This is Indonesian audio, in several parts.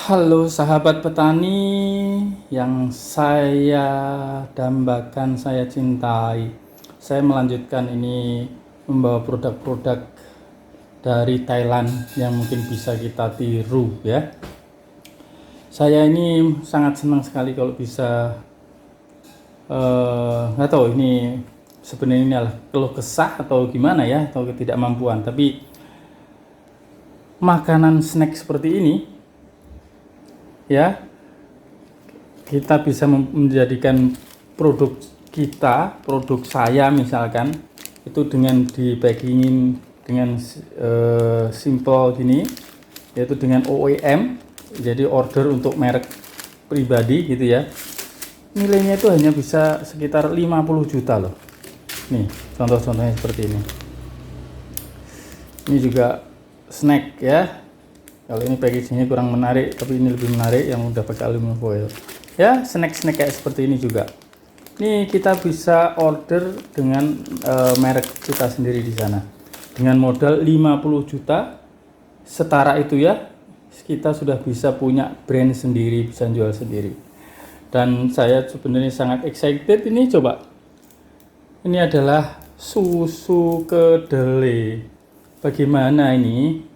Halo sahabat petani yang saya dambakan, saya cintai. Saya melanjutkan ini membawa produk-produk dari Thailand yang mungkin bisa kita tiru ya. Saya ini sangat senang sekali kalau bisa nggak tahu ini sebenarnya ini adalah keluh kesah atau gimana ya, atau ketidakmampuan, tapi makanan snack seperti ini ya, kita bisa menjadikan produk kita, produk saya misalkan, itu dengan di packaging dengan simple gini, yaitu dengan OEM, jadi order untuk merek pribadi gitu ya. Nilainya itu hanya bisa sekitar 50 juta loh. Nih, contoh-contohnya seperti ini. Ini juga snack ya. Kalau ini packagingnya kurang menarik, tapi ini lebih menarik yang udah pakai aluminium foil. Ya, snack-snack kayak seperti ini juga. Ini kita bisa order dengan merek kita sendiri di sana. Dengan modal 50 juta, setara itu ya, kita sudah bisa punya brand sendiri, bisa jual sendiri. Dan saya sebenarnya sangat excited ini, coba. Ini adalah susu kedelai. Bagaimana ini?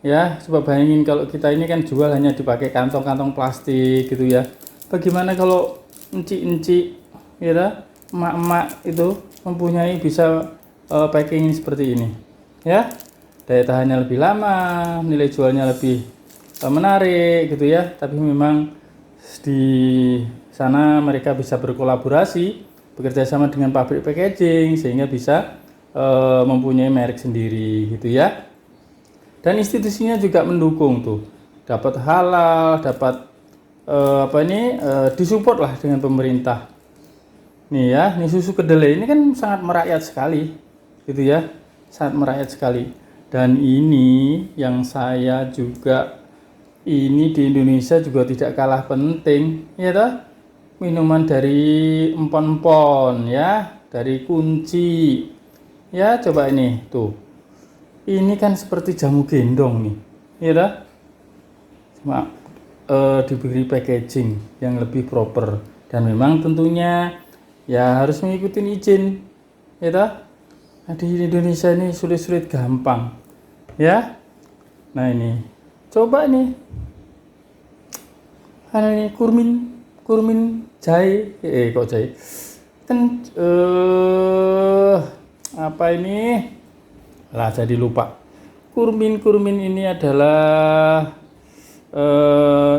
Ya, coba bayangin kalau kita ini kan jual hanya dipakai kantong-kantong plastik gitu ya. Bagaimana kalau enci-enci ya, emak-emak itu mempunyai bisa packing seperti ini. Ya, daya tahannya lebih lama, nilai jualnya lebih menarik gitu ya. Tapi memang di sana mereka bisa berkolaborasi, bekerja sama dengan pabrik packaging sehingga bisa mempunyai merek sendiri gitu ya. Dan institusinya juga mendukung tuh, dapat halal, dapat disupport lah dengan pemerintah. Nih ya, ini susu kedelai ini kan sangat merakyat sekali, gitu ya, sangat merakyat sekali. Dan ini yang saya juga, ini di Indonesia juga tidak kalah penting, ya toh, minuman dari empon-empon ya, dari kunci, ya coba ini tuh. Ini kan seperti jamu gendong nih, ya dah. Cuma diberi packaging yang lebih proper dan memang tentunya ya harus mengikuti izin, ya dah. Nah, di Indonesia ini sulit-sulit gampang, ya. Nah ini, coba nih, ini kurmin jahe, kok jahe? Kan apa ini? Lah jadi lupa. Kurmin ini adalah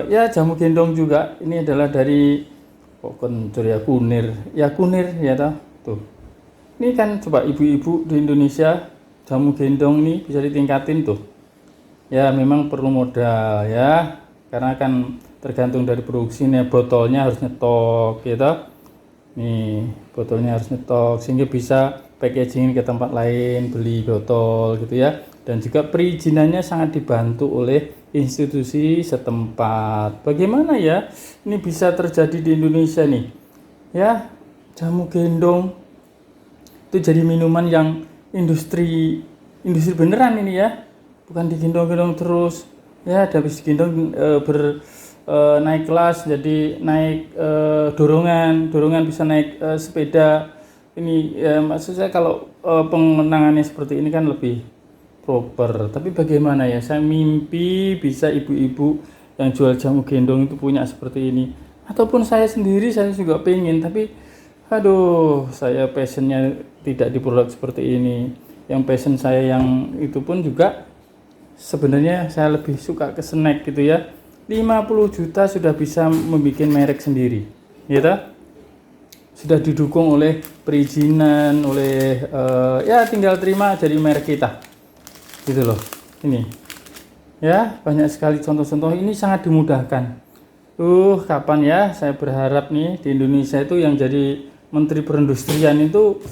ya jamu gendong juga. Ini adalah dari kunir ya toh. Tuh. Ini kan coba ibu-ibu di Indonesia jamu gendong ini bisa ditingkatin tuh. Ya memang perlu modal ya. Karena kan tergantung dari produksinya, botolnya harus nyetok ya toh. Nih, botolnya harus nyetok sehingga bisa packaging ke tempat lain, beli botol gitu ya. Dan juga perizinannya sangat dibantu oleh institusi setempat. Bagaimana ya ini bisa terjadi di Indonesia nih? Ya, jamu gendong itu jadi minuman yang industri beneran ini ya. Bukan digendong-gendong terus. Ya, habis digendong naik kelas, jadi naik dorongan bisa naik sepeda. Ini ya, maksud saya kalau pengenangannya seperti ini kan lebih proper. Tapi bagaimana ya, saya mimpi bisa ibu-ibu yang jual jamu gendong itu punya seperti ini. Ataupun saya sendiri, saya juga pengen, tapi aduh, saya passionnya tidak di produk seperti ini. Yang passion saya yang itu pun juga sebenarnya saya lebih suka ke snack gitu ya. 50 juta sudah bisa membuat merek sendiri, ya toh? Sudah didukung oleh perizinan, oleh ya tinggal terima jadi merek kita, gitu loh. Ini, ya banyak sekali contoh-contoh ini sangat dimudahkan. Kapan ya saya berharap nih di Indonesia itu yang jadi Menteri Perindustrian itu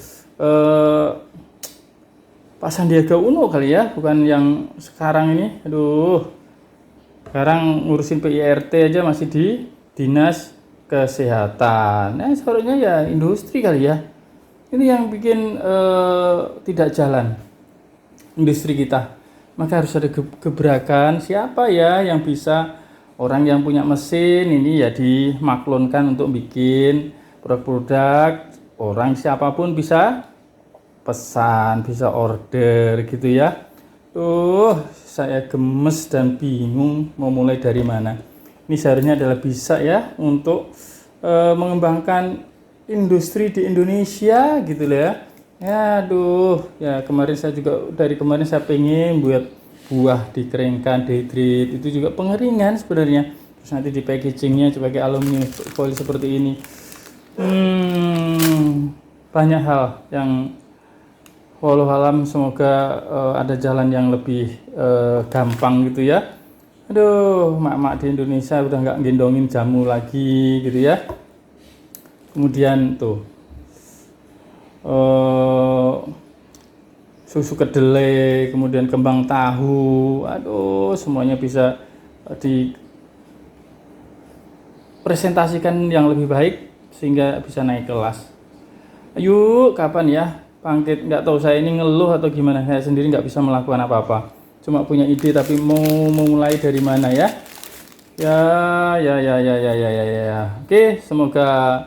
Pak Sandiaga Uno kali ya, bukan yang sekarang ini. Sekarang ngurusin PIRT aja masih di Dinas Kesehatan. Nah, seharusnya ya industri kali ya. Ini yang bikin tidak jalan industri kita. Maka harus ada gebrakan, siapa ya yang bisa orang yang punya mesin ini ya dimaklunkan untuk bikin produk-produk, orang siapapun bisa pesan, bisa order gitu ya. Saya gemes dan bingung mau mulai dari mana. Ini seharusnya adalah bisa ya untuk mengembangkan industri di Indonesia gitu loh ya. Ya aduh, ya dari kemarin saya pengen buat buah dikeringkan, dehydrate, itu juga pengeringan sebenarnya. Terus nanti di packagingnya pakai aluminium foil seperti ini. Banyak hal yang walau alam, semoga ada jalan yang lebih gampang gitu ya. Aduh, mak-mak di Indonesia udah nggak gendongin jamu lagi gitu ya. Kemudian tuh susu kedelai, kemudian kembang tahu, aduh semuanya bisa dipresentasikan yang lebih baik sehingga bisa naik kelas. Ayo kapan ya bangkit? Nggak tahu saya ini ngeluh atau gimana, saya sendiri nggak bisa melakukan apa-apa, cuma punya ide tapi mau mulai dari mana ya. Oke, semoga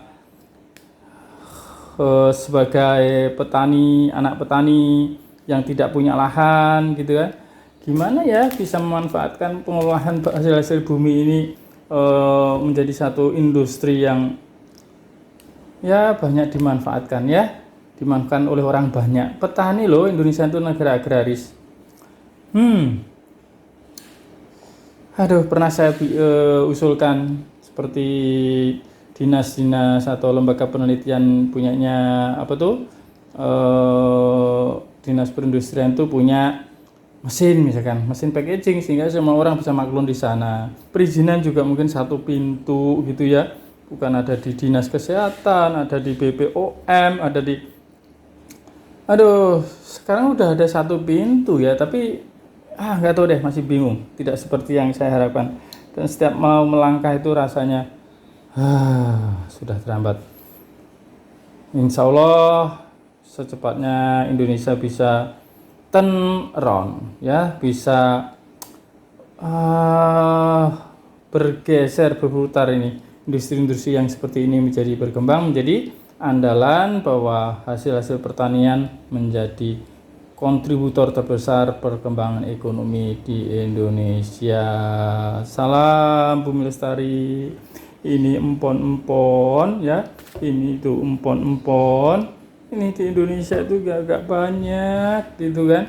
sebagai petani, anak petani yang tidak punya lahan gitu kan, gimana ya bisa memanfaatkan pengolahan hasil-hasil bumi ini menjadi satu industri yang ya banyak dimanfaatkan oleh orang banyak. Petani loh, Indonesia itu negara agraris. Aduh, pernah saya usulkan seperti dinas-dinas atau lembaga penelitian punyanya dinas perindustrian itu punya mesin, misalkan mesin packaging, sehingga semua orang bisa maklum di sana. Perizinan juga mungkin satu pintu gitu ya, bukan ada di dinas kesehatan, ada di BPOM, ada di sekarang udah ada satu pintu ya, tapi nggak tahu deh, masih bingung, tidak seperti yang saya harapkan. Dan setiap mau melangkah itu rasanya sudah terlambat. Insya Allah secepatnya Indonesia bisa turn around ya, bisa bergeser, berputar ini industri-industri yang seperti ini menjadi berkembang, menjadi andalan bahwa hasil-hasil pertanian menjadi kontributor terbesar perkembangan ekonomi di Indonesia. Salam Bumi Lestari. Ini empon-empon ya, ini tuh empon-empon. Ini di Indonesia itu gak banyak gitu kan.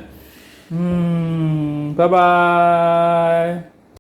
Bye bye.